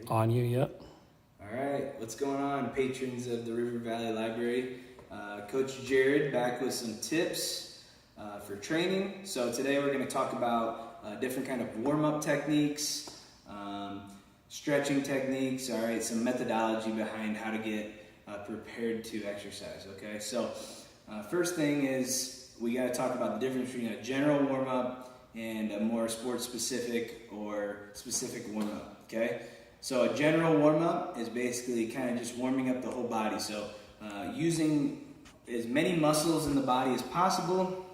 On you, yep. All right, what's going on, patrons of the River Valley Library? Coach Jared back with some tips for training. So today we're going to talk about different kind of warm-up techniques, stretching techniques, all right, some methodology behind how to get prepared to exercise, okay? So first thing is we got to talk about the difference between a general warm-up and a more sport-specific or specific warm-up, okay? So a general warm-up is basically kind of just warming up the whole body. So using as many muscles in the body as possible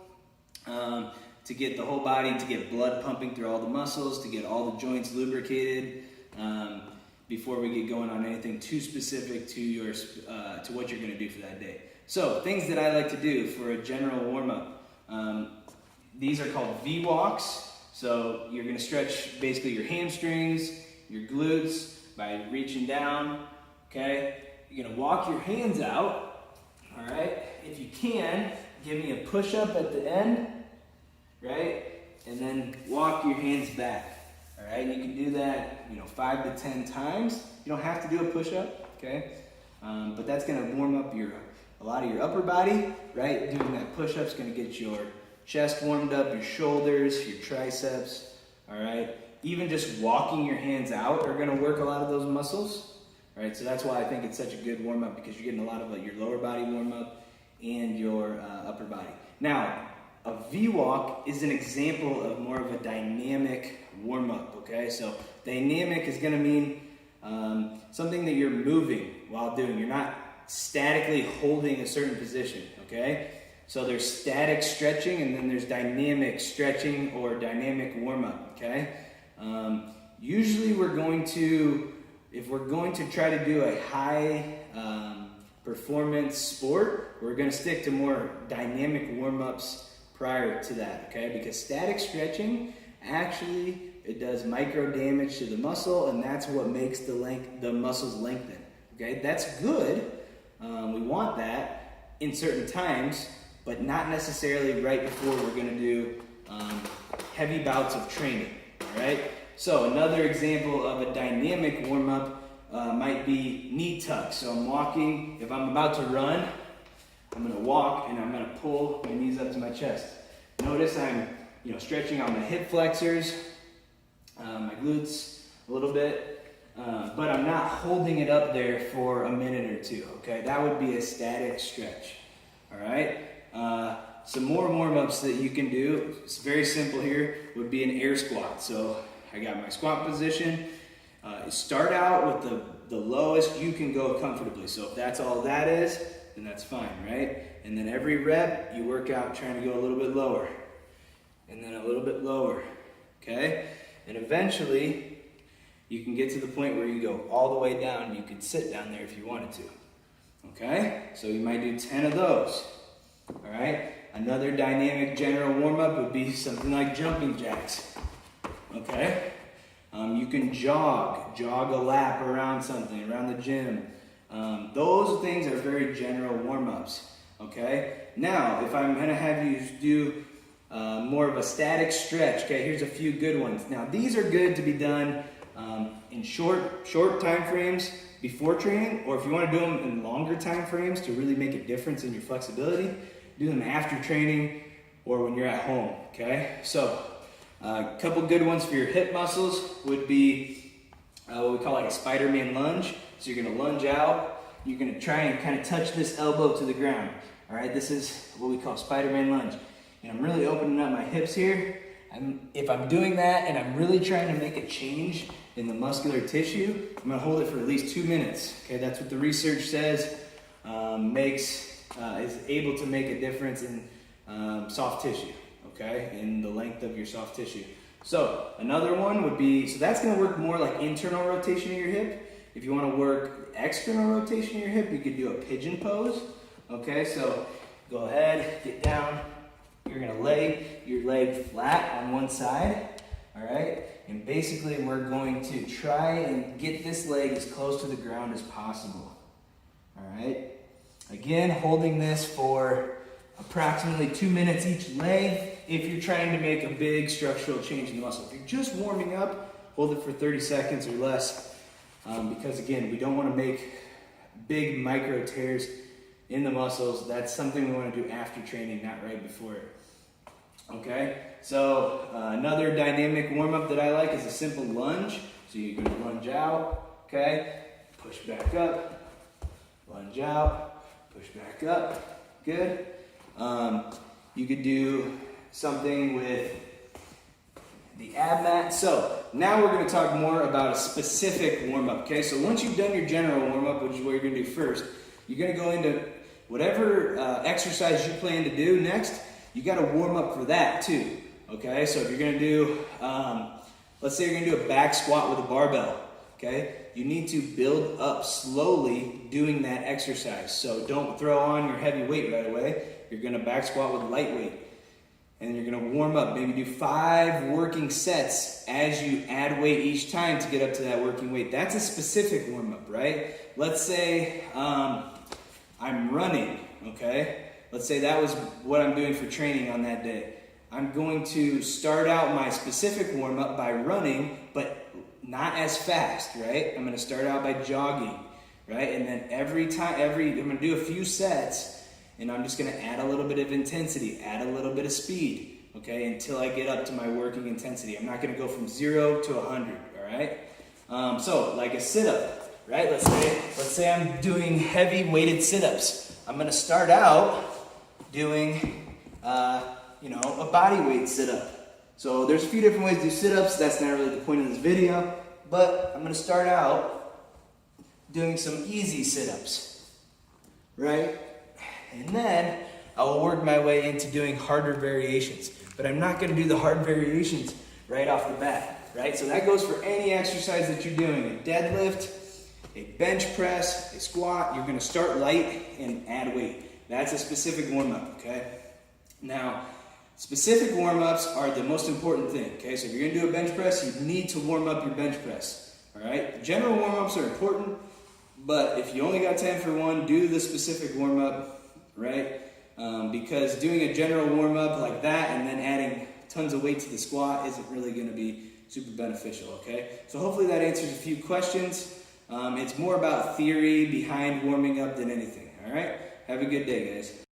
to get the whole body, to get blood pumping through all the muscles, to get all the joints lubricated before we get going on anything too specific to your to what you're going to do for that day. So things that I like to do for a general warm-up. These are called V-walks. So you're going to stretch basically your hamstrings, your glutes by reaching down, okay? You're gonna walk your hands out, all right? If you can, give me a push-up at the end, right? And then walk your hands back, all right? You can do that, 5 to 10 times. You don't have to do a push-up, okay? But that's gonna warm up a lot of your upper body, right? Doing that push-up's gonna get your chest warmed up, your shoulders, your triceps, all right? Even just walking your hands out are gonna work a lot of those muscles, right? So that's why I think it's such a good warm-up, because you're getting a lot of your lower body warm-up and your upper body. Now, a V-walk is an example of more of a dynamic warm-up, okay? So dynamic is gonna mean something that you're moving while doing. You're not statically holding a certain position, okay? So there's static stretching and then there's dynamic stretching or dynamic warm-up, okay? Usually if we're going to try to do a high performance sport, we're going to stick to more dynamic warm-ups prior to that, okay? Because static stretching, actually, it does micro damage to the muscle, and that's what makes the muscles lengthen, okay? That's good. We want that in certain times, but not necessarily right before we're going to do heavy bouts of training. All right. So another example of a dynamic warm-up might be knee tuck. So I'm walking. If I'm about to run, I'm going to walk and I'm going to pull my knees up to my chest. Notice I'm, stretching on my hip flexors, my glutes a little bit, but I'm not holding it up there for a minute or two. Okay, that would be a static stretch. All right. Some more warm-ups that you can do, it's very simple here, would be an air squat. So I got my squat position. Start out with the lowest you can go comfortably. So if that's all that is, then that's fine, right? And then every rep, you work out trying to go a little bit lower. And then a little bit lower, okay? And eventually, you can get to the point where you go all the way down. You could sit down there if you wanted to, okay? So you might do 10 of those, all right? Another dynamic general warm-up would be something like jumping jacks, okay? You can jog a lap around something, around the gym. Those things are very general warm-ups, okay? Now, if I'm gonna have you do more of a static stretch, okay, here's a few good ones. Now, these are good to be done in short time frames before training, or if you wanna do them in longer time frames to really make a difference in your flexibility, do them after training or when you're at home, okay? So a couple good ones for your hip muscles would be what we call like a Spider-Man lunge. So you're gonna lunge out, you're gonna try and kind of touch this elbow to the ground, all right? This is what we call Spider-Man lunge. And I'm really opening up my hips here. If I'm doing that and I'm really trying to make a change in the muscular tissue, I'm gonna hold it for at least 2 minutes, okay? That's what the research says is able to make a difference in soft tissue, okay, in the length of your soft tissue. So another one would be, so that's going to work more like internal rotation of your hip. If you want to work external rotation of your hip, you could do a pigeon pose, okay? So go ahead, get down. You're going to lay your leg flat on one side, all right? And basically we're going to try and get this leg as close to the ground as possible, all right? Again, holding this for approximately 2 minutes each leg if you're trying to make a big structural change in the muscle. If you're just warming up, hold it for 30 seconds or less. because again, we don't want to make big micro tears in the muscles. That's something we want to do after training, not right before it. Okay, so another dynamic warm-up that I like is a simple lunge. So you're going to lunge out, okay, push back up, lunge out, push back up, good. You could do something with the ab mat. So now we're going to talk more about a specific warm-up, okay? So once you've done your general warm-up, which is what you're going to do first, you're going to go into whatever exercise you plan to do next. You got to warm up for that too, okay? So if you're going to do, let's say you're going to do a back squat with a barbell, okay? You need to build up slowly doing that exercise. So don't throw on your heavy weight right away. You're going to back squat with light weight. And you're going to warm up, maybe do 5 working sets as you add weight each time to get up to that working weight. That's a specific warm up, right? Let's say I'm running, okay? Let's say that was what I'm doing for training on that day. I'm going to start out my specific warm up by running, but not as fast, right? I'm going to start out by jogging, right? And then I'm going to do a few sets. And I'm just going to add a little bit of intensity, add a little bit of speed, okay, until I get up to my working intensity. I'm not going to go from 0 to 100, all right? So, like a sit-up, right? Let's say I'm doing heavy weighted sit-ups. I'm going to start out doing, a body weight sit-up. So there's a few different ways to do sit-ups. That's not really the point of this video, but I'm going to start out doing some easy sit-ups, right? And then I will work my way into doing harder variations. But I'm not going to do the hard variations right off the bat, right? So that goes for any exercise that you're doing. A deadlift, a bench press, a squat. You're going to start light and add weight. That's a specific warm-up, okay? Now, specific warm-ups are the most important thing, okay? So if you're going to do a bench press, you need to warm up your bench press, all right? General warm-ups are important, but if you only got time for one, do the specific warm-up, right? Because doing a general warm-up like that and then adding tons of weight to the squat isn't really going to be super beneficial, okay? So hopefully that answers a few questions. It's more about theory behind warming up than anything, all right? Have a good day, guys.